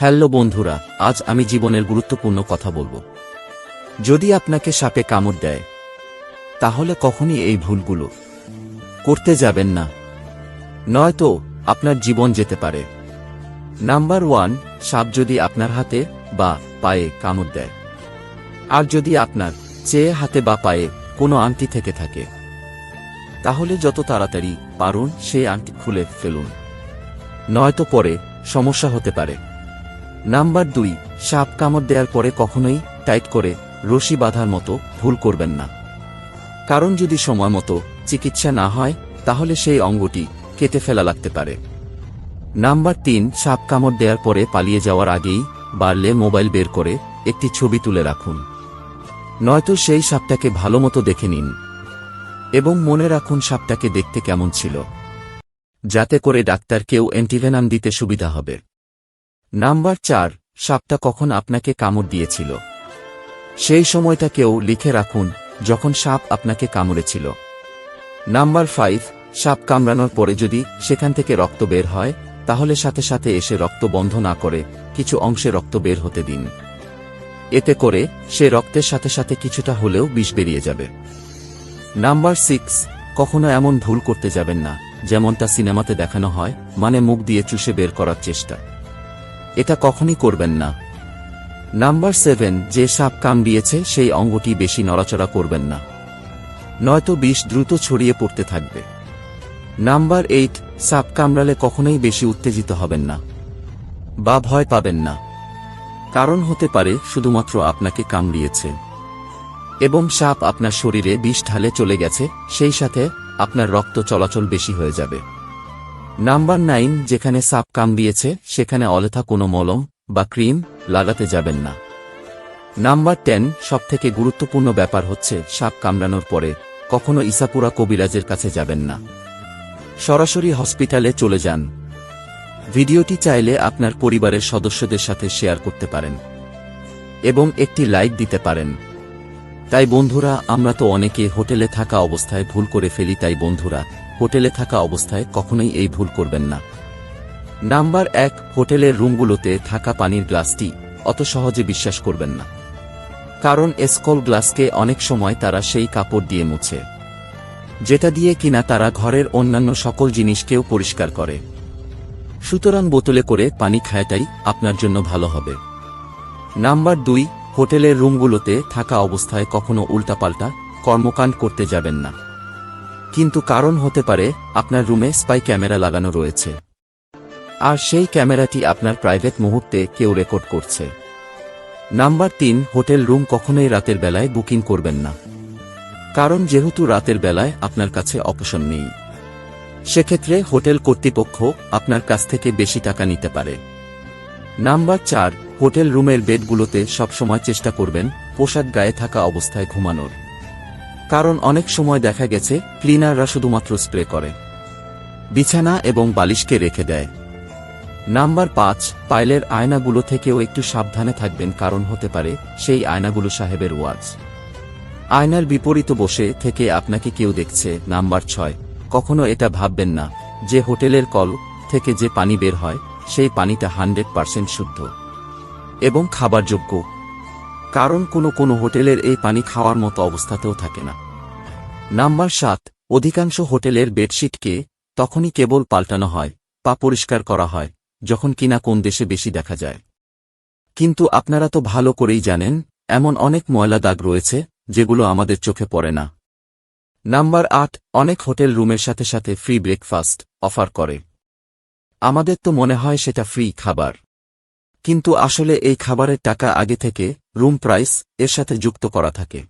Hello বন্ধুরা, আজ আমি জীবনের গুরুত্বপূর্ণ কথা বলবো। যদি আপনাকে সাপে কামড় দেয় তাহলে কখনই এই ভুলগুলো করতে যাবেন না, নয়তো আপনার জীবন যেতে পারে। নাম্বার 1, সাপ যদি আপনার হাতে বা পায়ে কামড় দেয়, আর যদি আপনার চেয়ে হাতে বা পায়ে কোনো আংটি থেকে থাকে, তাহলে যত তাড়াতাড়ি পারুন সেই আংটি খুলে ফেলুন, নয়তো পরে সমস্যা হতে পারে। নাম্বার 2, সাপ কামড় দেওয়ার পরে কখনোই টাইট করে রশি বাঁধার মতো ভুল করবেন না, কারণ যদি সময় মতো চিকিৎসা না হয় তাহলে সেই অঙ্গটি কেটে ফেলা লাগতে পারে। নাম্বার 3, সাপ কামড় দেওয়ার পরে পালিয়ে যাওয়ার আগেই বাড়লে মোবাইল বের করে একটি ছবি তুলে রাখুন, নয়তো সেই সাপটাকে ভালোমতো দেখে নিন এবং মনে রাখুন সাপটাকে দেখতে কেমন ছিল, যাতে করে ডাক্তারকেও অ্যান্টিভেনাম দিতে সুবিধা হবে। নাম্বার 4, সাপটা কখন আপনাকে কামড় দিয়েছিল সেই সময়টাকেও লিখে রাখুন যখন সাপ আপনাকে কামড়েছিল। নাম্বার 5, সাপ কামড়ানোর পরে যদি সেখান থেকে রক্ত বের হয় তাহলে সাথে সাথে এসে রক্ত বন্ধ না করে কিছু অংশে রক্ত বের হতে দিন, এতে করে সে রক্তের সাথে সাথে কিছুটা হলেও বিষ বেরিয়ে যাবে। নাম্বার 6, কখনো এমন ভুল করতে যাবেন না যেমনটা সিনেমাতে দেখানো হয়, মানে মুখ দিয়ে চুষে বের করার চেষ্টা, এটা কখনই করবেন না। নাম্বার 7, যে সাপ কামড়িয়েছে সেই অঙ্গটি বেশি নড়াচড়া করবেন না, নয়তো বিষ দ্রুত ছড়িয়ে পড়তে থাকবে। নাম্বার 8, সাপ কামড়ালে কখনোই বেশি উত্তেজিত হবেন না বা ভয় পাবেন না, কারণ হতে পারে শুধুমাত্র আপনাকে কামড়িয়েছে এবং সাপ আপনার শরীরে বিষ ঢালে চলে গেছে, সেই সাথে আপনার রক্ত চলাচল বেশি হয়ে যাবে। নাম্বার 9, যেখানে সাপ কামড়িয়েছে সেখানে অযথা কোনো মলম বা ক্রিম লাগাতে যাবেন না। নাম্বার 10, সবথেকে গুরুত্বপূর্ণ ব্যাপার হচ্ছে সাপ কামড়ানোর পরে কখনো ইসাপুরা কবিরাজের কাছে যাবেন না, সরাসরি হসপিটালে চলে যান। ভিডিওটি চাইলে আপনার পরিবারের সদস্যদের সাথে শেয়ার করতে পারেন এবং একটি লাইক দিতে পারেন। তাই বন্ধুরা, আমরা তো অনেকে হোটেলে থাকা অবস্থায় ভুল করে ফেলি, তাই বন্ধুরা হোটেলে থাকা অবস্থায় কখনোই এই ভুল করবেন না। নাম্বার 1, হোটেলের রুমগুলোতে থাকা পানির গ্লাসটি অত সহজে বিশ্বাস করবেন না, কারণ স্কল গ্লাসকে অনেক সময় তারা সেই কাপড় দিয়ে মুছে, যেটা দিয়ে কিনা তারা ঘরের অন্যান্য সকল জিনিসকেও পরিষ্কার করে। সুতরাং বোতলে করে পানি খাওয়াটাই আপনার জন্য ভালো হবে। নাম্বার 2, হোটেলের রুমগুলোতে থাকা অবস্থায় কখনো উল্টাপাল্টা কর্মকাণ্ড করতে যাবেন না, কিন্তু কারণ হতে পারে আপনার রুমে স্পাই ক্যামেরা লাগানো রয়েছে, আর সেই ক্যামেরাটি আপনার প্রাইভেট মুহূর্তে কেউ রেকর্ড করছে। নাম্বার 3, হোটেল রুম কখনোই রাতের বেলায় বুকিং করবেন না, কারণ যেহেতু রাতের বেলায় আপনার কাছে অপশন নেই, সেক্ষেত্রে হোটেল কর্তৃপক্ষ আপনার কাছ থেকে বেশি টাকা নিতে পারে। নাম্বার 4, হোটেল রুমের বেডগুলোতে সবসময় চেষ্টা করবেন পোশাক গায়ে থাকা অবস্থায় ঘুমানোর, কারণ অনেক সময় দেখা গেছে ক্লিনাররা শুধুমাত্র স্প্রে করে, বিছানা এবং বালিশকে রেখে দেয়। নাম্বার 5, পাইলের আয়নাগুলো থেকেও একটু সাবধানে থাকবেন, কারণ হতে পারে সেই আয়নাগুলো সাহেবের ওয়াচ, আয়নার বিপরীত বসে থেকে আপনাকে কেউ দেখছে। নাম্বার 6, কখনো এটা ভাববেন না যে হোটেলের কল থেকে যে পানি বের হয় সেই পানিটা 100% শুদ্ধ এবং খাবার যোগ্য, কারণ কোনো হোটেলের এই পানি খাওয়ার মতো অবস্থাতেও থাকে না। নাম্বার 7, অধিকাংশ হোটেলের বেডশিটকে তখনই কেবল পাল্টানো হয়, পা পরিষ্কার করা হয়, যখন কিনা কোন দেশে বেশি দেখা যায়, কিন্তু আপনারা তো ভালো করেই জানেন এমন অনেক ময়লা দাগ রয়েছে যেগুলো আমাদের চোখে পড়ে না। নাম্বার 8, অনেক হোটেল রুমের সাথে সাথে ফ্রি ব্রেকফাস্ট অফার করে, আমাদের তো মনে হয় সেটা ফ্রি খাবার, কিন্তু আসলে এই খাবারের টাকা আগে থেকে রুম প্রাইস এর সাথে যুক্ত করা থাকে।